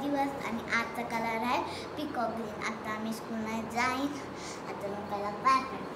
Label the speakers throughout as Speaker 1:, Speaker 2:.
Speaker 1: दिवस आणि आजचा कलर आहे पिकॉक ग्रीन. आता मी स्कूलमध्ये जाईन. आता मी पहिला बाय करते.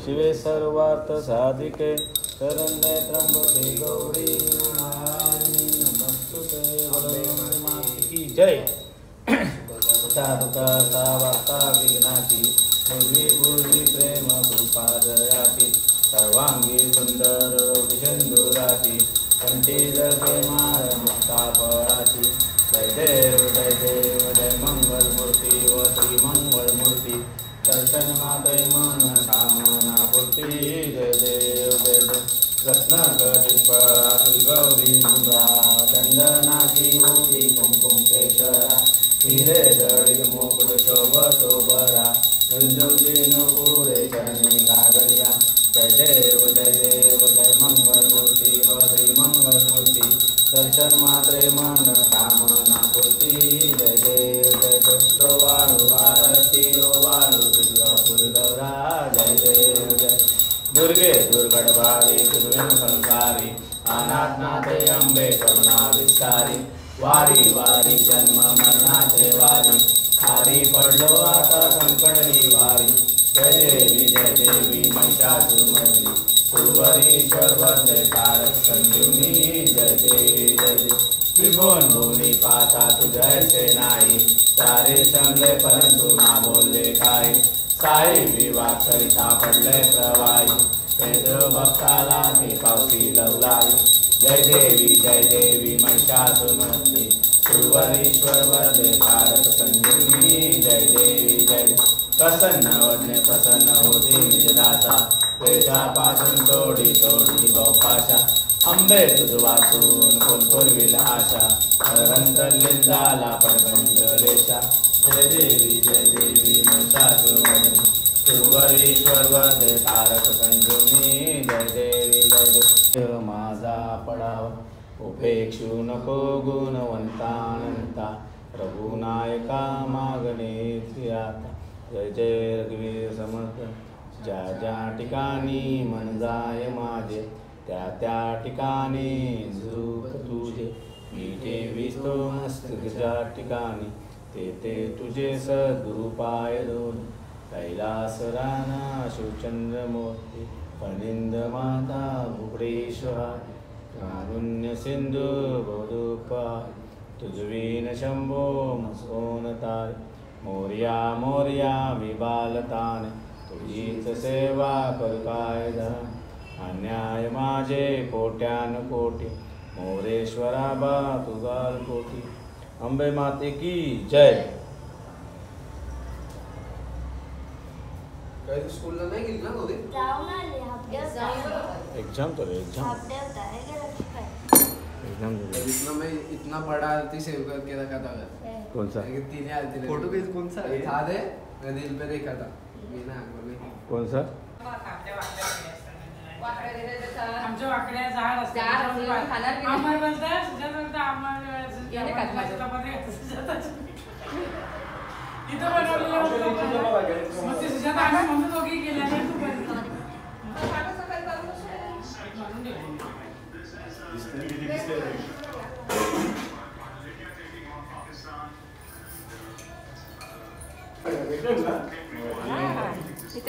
Speaker 2: शिवे सर्वार्थ साधिके शरण्ये त्र्यंबके गौरी नारायणी नमस्तुते. की जय. साधुका सावार्ता विघ्नाची पूर्वी पूर्वी प्रेम कृपा जयाची सर्वांगी सुंदर विशंदुराची कंठी जळके माळ मुक्ता फळाची. जय देव जय देव जय मंगल मूर्ती व श्री मंगल मूर्ती दर्शन माते मन कामना पूर्ती. जय देव जय देव. रत्नकशिल्पा गौरी सुंदरा चंदनाची ओटी कुंकुम केशरा हिरे जडित मुकुट शोभतो बरा झुंझुंझीन पुढे चरणी गागरिया. जय देव जय देव जय मंगल मूर्ती व श्री मंगल मूर्ती दर्शन मात्रे मन कामना पूर्ती. जय देव जय देव. वाळू आरती वाळू गौरा. जय देव जय. दुर्गे दुर्गडवारी दुर्विन संसारी अनाथनाथे अंबे करुणा विस्तारी. वारी वारी जन्म मरणाचे वारी खारी पडलो आता संकटली वारी. जय देवी जय देवी महिषासुरमर्दिनी सुरवरीश्वर वंदे तारक संजीवनी. जय देवी जय देवी. त्रिभुवन भूमी पाता तुझैसे नाही सारे जमले परंतु ना बोलले काही. साई विवाह करिता पडले प्रवाही पेद्र भक्ताला मी पावती लवलाई. जय देवी महिषासुरमर्दिनी सुरवरीश्वर वरदे तारक संजीवनी. जय देवी जय देवी. प्रसन्न वदने प्रसन्न होती निजदासा वेदापासून तोडी तोडी बहुपाशा. अंबे तुझ वाचून कोण पुरविल आशा हरंत लिंदाला पडगंजलेशा. जय देवी महिषासुरमर्दिनी सुरवरीश्वर वरदे तारक संजीवनी. जय देवी जय देव. माझा पडाव उपेक्षू नको गुणवंतानंता रघुनायका मागणे थियाता. जय जय रघुवीर समर्थ. ज्या ज्या ठिकाणी मन जाय माझे त्या त्या ठिकाणी सुख तुझे. मी ठेवितो मस्तक ज्या ठिकाणी ते ते तुझे सद्गुरु पाय दोन. कैलास राणा शिवचंद्र मूर्ती फणिंद माता भुवनेश्वरा कारुण्य सिंधू बोधुपाय तुझवीन शंभो मस्कोन तारे. मोर्या मोर्या विबालताने तुझीच सेवा करू काय धन. अन्याय माझे कोट्यान कोटी मोरेश्वरा बा तुगाल कोटी. अंबे माते की जय.
Speaker 3: स्कूल ला नाही गेली ना कधी.
Speaker 1: जाऊन आले हफ्ते
Speaker 2: एग्जाम तो एग्जाम
Speaker 1: हफ्ते होता है
Speaker 2: एग्जाम
Speaker 3: इतना मैं इतना बड़ा आरती सेव करके रखा था.
Speaker 2: कौन सा
Speaker 3: तीन आरती
Speaker 4: फोटो भी कौन सा है?
Speaker 3: था दे मैं दिल पे देखा था बिना आंखों में.
Speaker 2: कौन सा
Speaker 5: आमच्या वाकड्या झाड असतात आम्हाला बोलतात सुजाता बोलतात आम्हाला इथं बनवलेलं मग ते सुजाता आम्ही म्हणून दोघी गेल्या नाही तू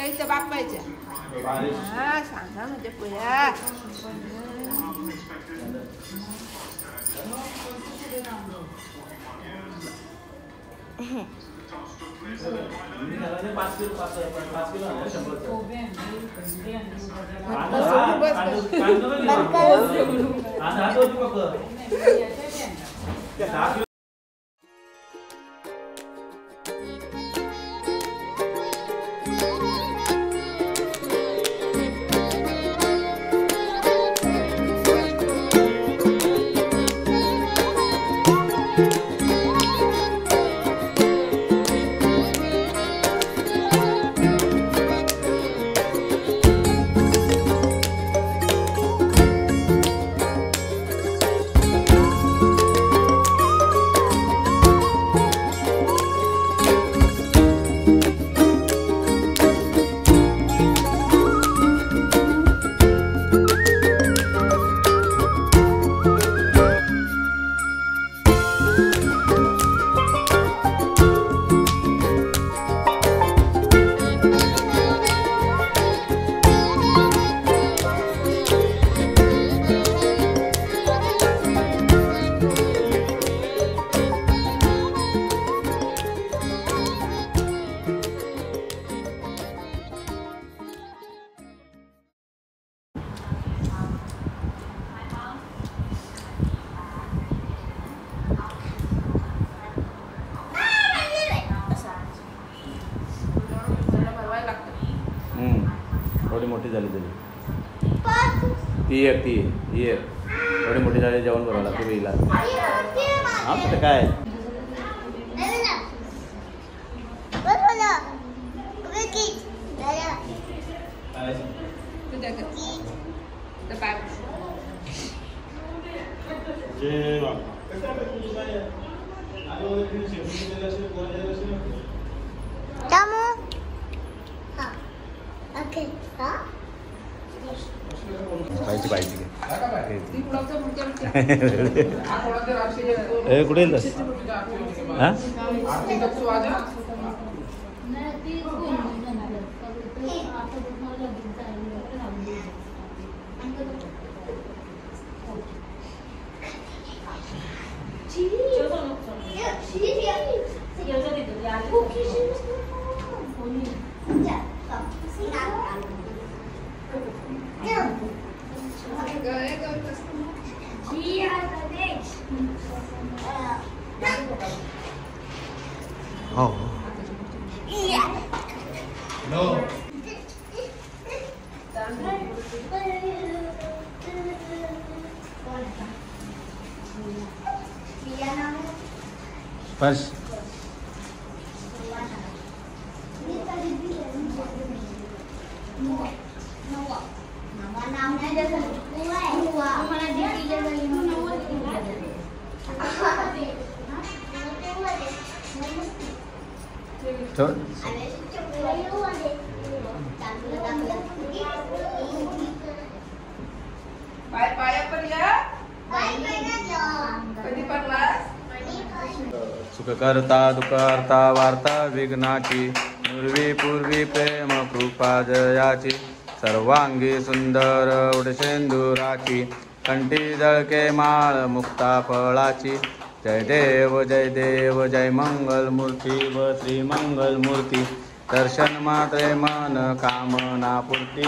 Speaker 6: इथं बापायच्या हा सांगा म्हणजे पुया
Speaker 5: किलो
Speaker 2: थोडी मोठी झाली तरी ती एक थोडी मोठी झाली जेवण बनवायला लागते वेळीला. हां कुठे काय पाहिजे पाहिजे हे कुठे येईल हां हो बस सुख करता दुःख करता वार्ता विघ्नाची पूर्वी पूर्वी प्रेम कृपा जयाची सर्वांगी सुंदर उडशेंदुराची कंठी जळके माळ मुक्ता फळाची जय देव जय मंगल मूर्ती व श्री मंगल मूर्ती दर्शन मात्रे मन कामना पूर्ती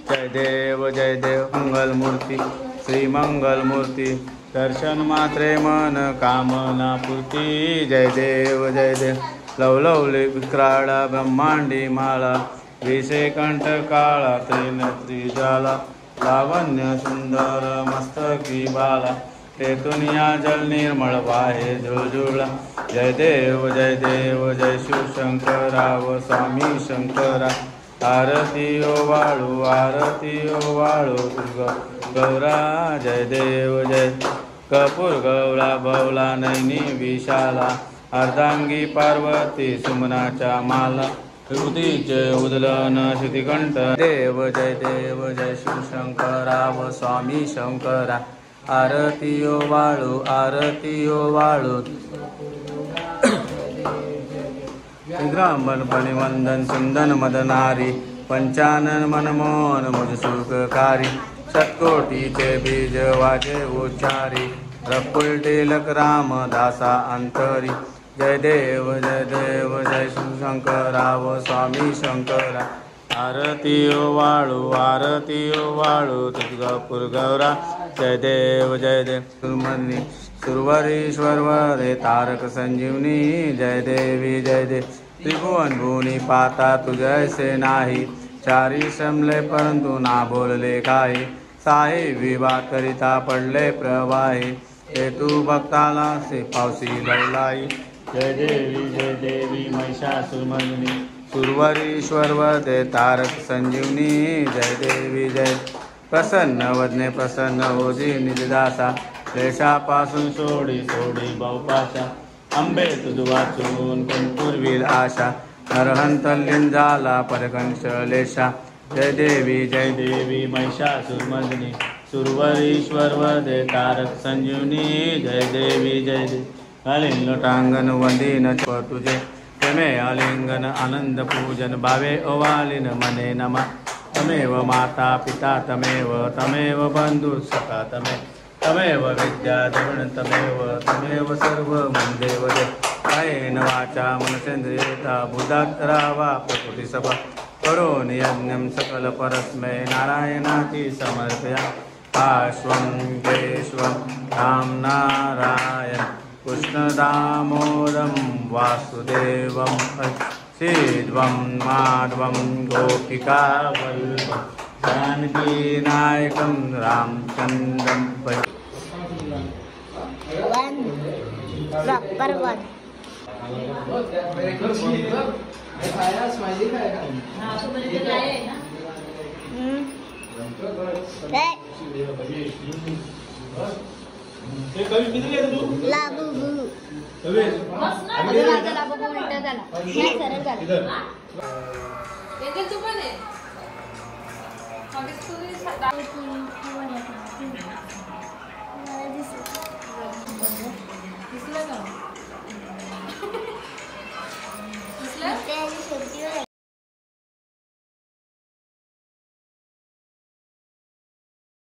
Speaker 2: जय देव मंगल मूर्ती श्री मंगल मूर्ती दर्शन मात्रे मन कामना पूर्ती जय देव लवलवले विक्राळा ब्रह्मांडी माळा विषे कंठ काळा त्रिनेत्रीजाला लावण्य सुंदर मस्तकी बाला तेतुनिया जल निर्मळ वाहे झुळझुळा जय देव जय शिवशंकरा व स्वामी शंकरा आरती ओ वाळू गौरा जय देव कपूर गौळा भवला नैनी विशाला अर्धांगी पार्वती सुमनाच्या माला हृदीचे उदलन श्रुतिकंठ देव जय शिवशंकरा व स्वामी शंकरा आरती ओ वाळू ग्रामपणी वंदन सुंदन मदनारी पंचानन मनमोहन मुझ सुखकारी शतकोटीचे बीज वाजे उच्चारी प्रफुल्लित राम दासा अंतरी जय देव जय शिवशंकरा व स्वामी शंकरा आरती ओ वाळू तुळजापूर गौरा जय देव सुमनी सुरवरीश्वर वरदे तारक संजीवनी जय देवी जय देवी त्रिभुवन भुवनी पाता तू जैसे नाही चारी श्रमले परंतु ना बोलले काही साहे विवाह करिता पडले प्रवाही हे तू भक्ताला से पावसी दौलाई जय देवी महिषासुरमर्दिनी सुरवरीश्वर वरदे तारक संजीवनी जय देवी जय प्रसन्न वदने प्रसन्न होजी निजदासा क्लेशापासून सोडी सोडी बहुपाशा अंबे तुझ वाचून कोण पूर्वील आशा नरहंतलीन झाला परकंशलेशा जय देवी महिषासुरमर्दिनी सुरवरीश्वर वरदे तारक संजीवनी जय देवी अलिंग लोटांगण वंदीन तुझे तमे अलिंगन आनंद पूजन भावे अवालिन मने नमा तमेव माता पिता तमेव बंधु सखा तमेव विद्या द्रविण तमेव सर्व देव कायेन वाचा मनसेन्द्रियेता बुधात्तरा वा प्रकृति सभा करोमि यज्ञं सकल परस्मै नारायणाति समर्पया आश्वं केशवं राम नारायण कृष्ण दामोदरं वासुदेवं श्रीध्वं माधवं गोपिका वल्लभं जानकी नायकं रामचंद्रं
Speaker 1: प्रॉपर वन